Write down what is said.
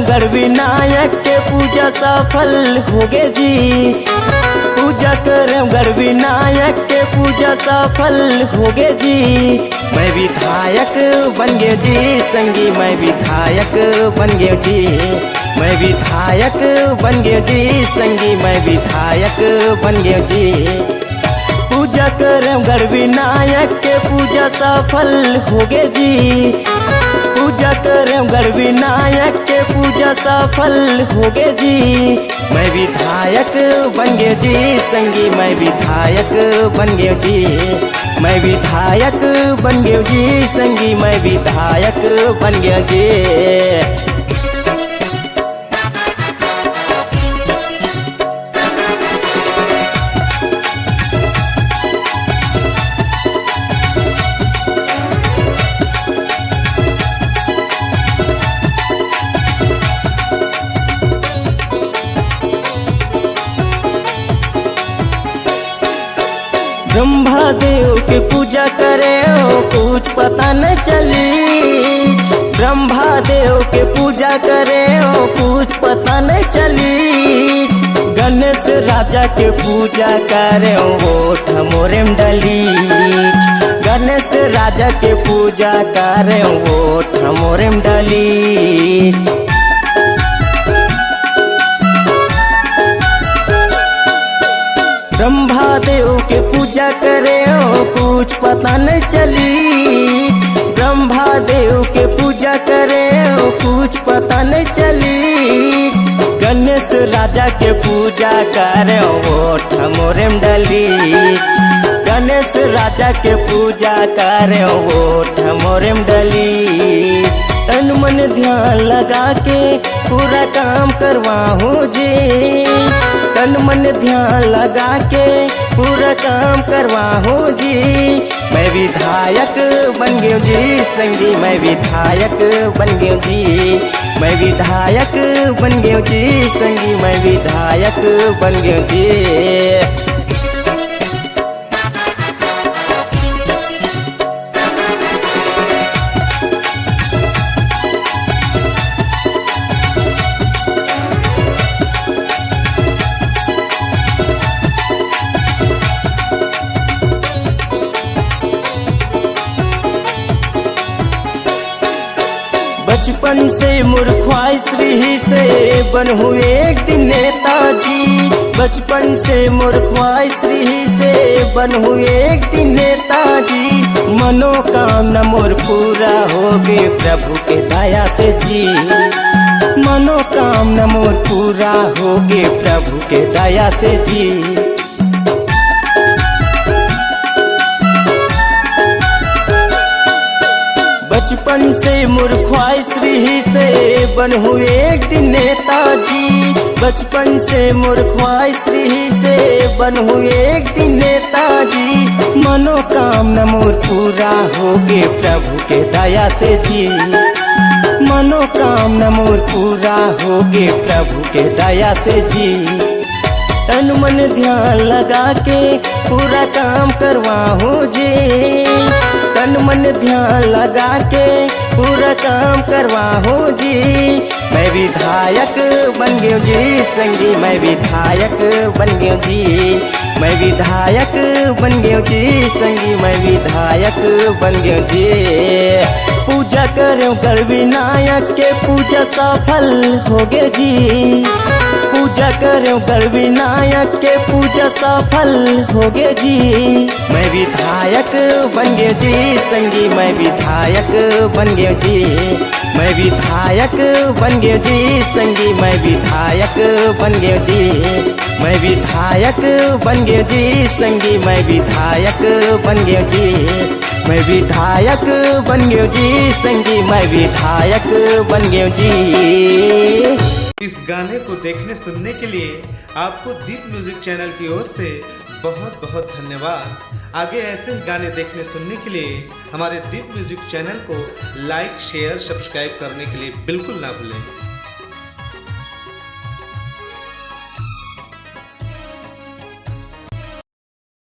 गढ़ विनायक के पूजा सफल होगे जी। पूजा करम गढ़ विनायक के पूजा सफल होगे जी। मैं विधायक बन गया जी संगी, मैं विधायक बन गया जी। मैं विधायक बन गया जी संगी, मैं विधायक बन गया जी। पूजा करम गढ़ विनायक के पूजा सफल होगे जी। पूजा करम गढ़ विनायक के पूजा सफल होगे जी। मैं विधायक बन गया जी संगी, मैं विधायक बन गया जी। मैं विधायक बन गया जी संगी, मैं विधायक बन गया जी। ब्रह्मा देव के पूजा करे हो कुछ पता न चली। ब्रह्मा देव के पूजा करे हो कुछ पता न चली। गणेश राजा के पूजा करे हो वोट मोरे में डली। गणेश राजा के पूजा करे हो वोट मोरे में डली। ब्रह्मा देव के पूजा करे हो कुछ पता न चली। ब्रह्मा देव के पूजा करे हो कुछ पता न चली। गणेश राजा के पूजा करे हो वोट मोरे में डली। गणेश राजा के पूजा करे हो वोट मोरे में डली। तन मन ध्यान लगा के पूरा काम करवाऊं जी। तन मन ध्यान लगा के पूरा काम करवाऊं जी। मैं विधायक बन गया जी संगी, मैं विधायक बन गया जी। मैं विधायक बन गया जी संगी, मैं विधायक बन गया जी। बचपन से मोर ख्वाहिश रही से बन हुए एक दिन नेताजी। बचपन से मोर ख्वाहिश रही से बन हुए एक दिन नेताजी। मनोकामना मोर पूरा हो गए प्रभु के दया से जी। मनोकामना मोर पूरा हो गए प्रभु के दया से जी। बचपन से मोर ख्वाहिश रही से बन हुए एक दिन नेताजी। बचपन से मोर ख्वाहिश रही से बन हुए एक दिन नेताजी। मनोकामना मोर पूरा हो गए प्रभु के दया से जी। मनोकामना मोर पूरा हो गए प्रभु के दया से जी। तन मन ध्यान लगा के पूरा काम करवाऊं जी। तन मन ध्यान लगा के पूरा काम करवाऊं जी। मैं विधायक बन गया जी संगी, मैं विधायक बन गया जी। मैं विधायक बन गया जी संगी, मैं विधायक बन गया जी। पूजा करो गढ़ विनायक के पूजा सफल होगे जी। पूजा करो गढ़ विनायक के पूजा सफल होगे जी। मैं विधायक बन गया जी संगी, मैं विधायक बन गया जी। मैं विधायक बन गया जी संगी, मैं विधायक बन गया जी। मैं विधायक बन गया जी संगी, मैं विधायक बन गया जी। मैं विधायक बन गया जी संगी, मैं विधायक बन गया जी। इस गाने को देखने सुनने के लिए आपको दीप म्यूजिक चैनल की ओर से बहुत बहुत धन्यवाद। आगे ऐसे ही गाने देखने सुनने के लिए हमारे दीप म्यूजिक चैनल को लाइक शेयर सब्सक्राइब करने के लिए बिल्कुल ना भूलें।